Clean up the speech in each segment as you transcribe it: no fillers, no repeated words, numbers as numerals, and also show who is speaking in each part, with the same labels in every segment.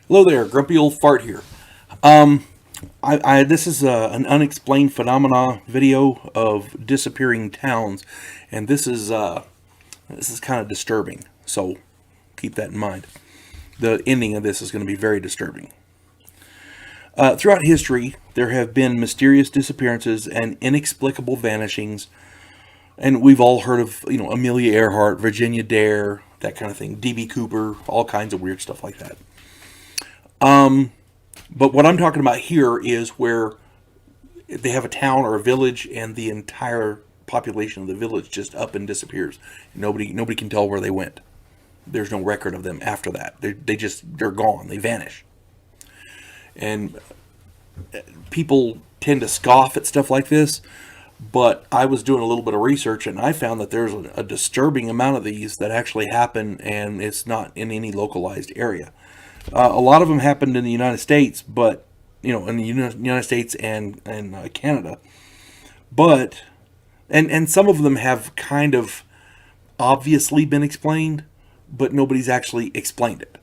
Speaker 1: Hello there, grumpy old fart here. This is an unexplained phenomena video of disappearing towns, and this is kind of disturbing. So keep that in mind. The ending of this is going to be very disturbing. Throughout history, there have been mysterious disappearances and inexplicable vanishings, and we've all heard of Amelia Earhart, Virginia Dare, that kind of thing, D.B. Cooper, all kinds of weird stuff like that. But what I'm talking about here is where they have a town or a village, and the entire population of the village just up and disappears. Nobody can tell where they went. There's no record of them after that. They're gone. They vanish. And people tend to scoff at stuff like this, but I was doing a little bit of research, and I found that there's a disturbing amount of these that actually happen, and it's not in any localized area. A lot of them happened in the United States, but in the United States and Canada, but and some of them have kind of obviously been explained, but nobody's actually explained it.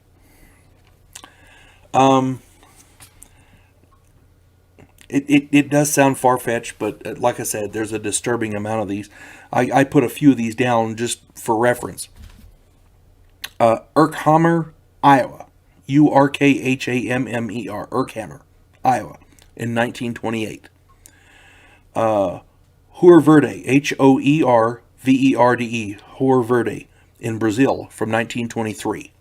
Speaker 1: It does sound far-fetched, but like I said, there's a disturbing amount of these. I put a few of these down just for reference. Urkhammer, Iowa. Urkhammer, Urkhammer, Iowa, in 1928. Hoer Verde, Hoerverde, Hoer Verde, in Brazil, from 1923.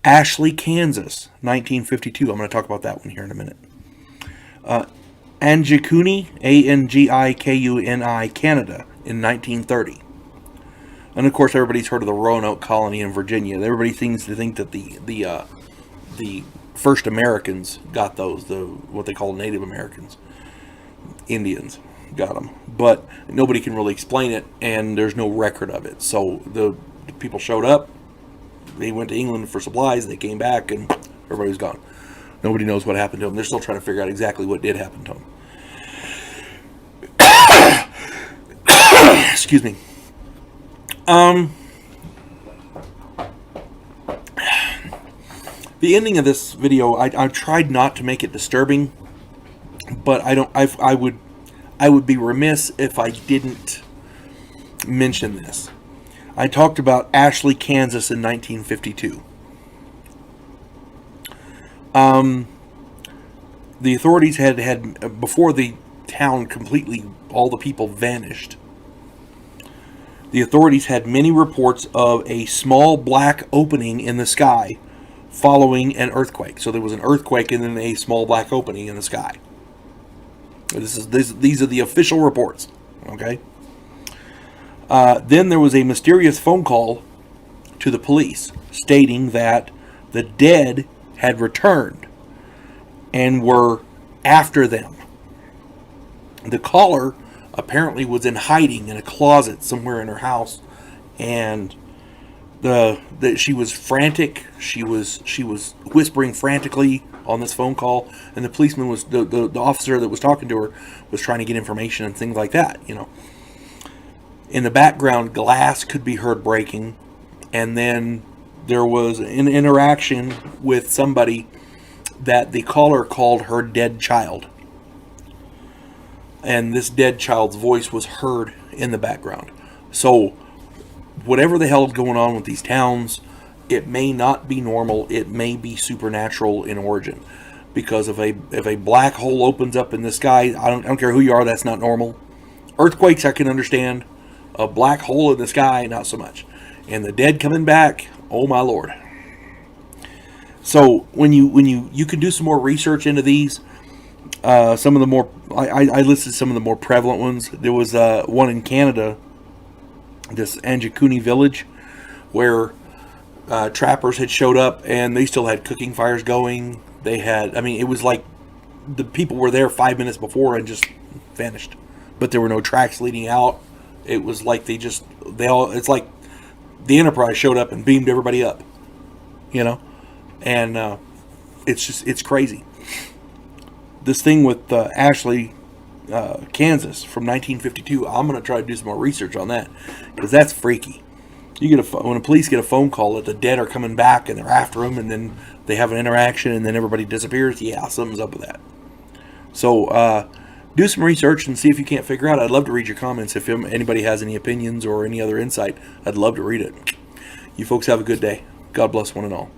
Speaker 1: Ashley, Kansas, 1952. I'm going to talk about that one here in a minute. Angikuni, Angikuni, Canada, in 1930. And of course, everybody's heard of the Roanoke colony in Virginia. Everybody seems to think that the first Americans got those, what they call Native Americans, Indians got them, but nobody can really explain it, and there's no record of it. So the people showed up, they went to England for supplies, they came back, and everybody's gone. Nobody knows what happened to them. They're still trying to figure out exactly what did happen to them. Excuse me. The ending of this video, I tried not to make it disturbing, but I would be remiss if I didn't mention this. I talked about Ashley, Kansas in 1952. The authorities had before the town completely, all the people vanished. The authorities had many reports of a small black opening in the sky following an earthquake. So there was an earthquake and then a small black opening in the sky. These are the official reports. Okay. Then there was a mysterious phone call to the police stating that the dead had returned and were after them. The caller apparently was in hiding in a closet somewhere in her house, and she was frantic. She was whispering frantically on this phone call, and the policeman was the officer that was talking to her was trying to get information and things like that. In the background, glass could be heard breaking, and then there was an interaction with somebody that the caller called her dead child. And this dead child's voice was heard in the background. So, whatever the hell is going on with these towns, it may not be normal. It may be supernatural in origin. Because if a black hole opens up in the sky, I don't care who you are, that's not normal. Earthquakes, I can understand. A black hole in the sky, not so much. And the dead coming back, oh my lord. So, when you can do some more research into these. Some of the more, I listed some of the more prevalent ones. There was one in Canada, this Angikuni village, where trappers had showed up and they still had cooking fires going. It was like the people were there 5 minutes before and just vanished. But there were no tracks leading out. It was like it's like the Enterprise showed up and beamed everybody up, and it's crazy. This thing with Ashley, Kansas from 1952, I'm going to try to do some more research on that, because that's freaky. You get when the police get a phone call that the dead are coming back and they're after them, and then they have an interaction, and then everybody disappears. Yeah, something's up with that. So do some research and see if you can't figure out. I'd love to read your comments. If anybody has any opinions or any other insight, I'd love to read it. You folks have a good day. God bless one and all.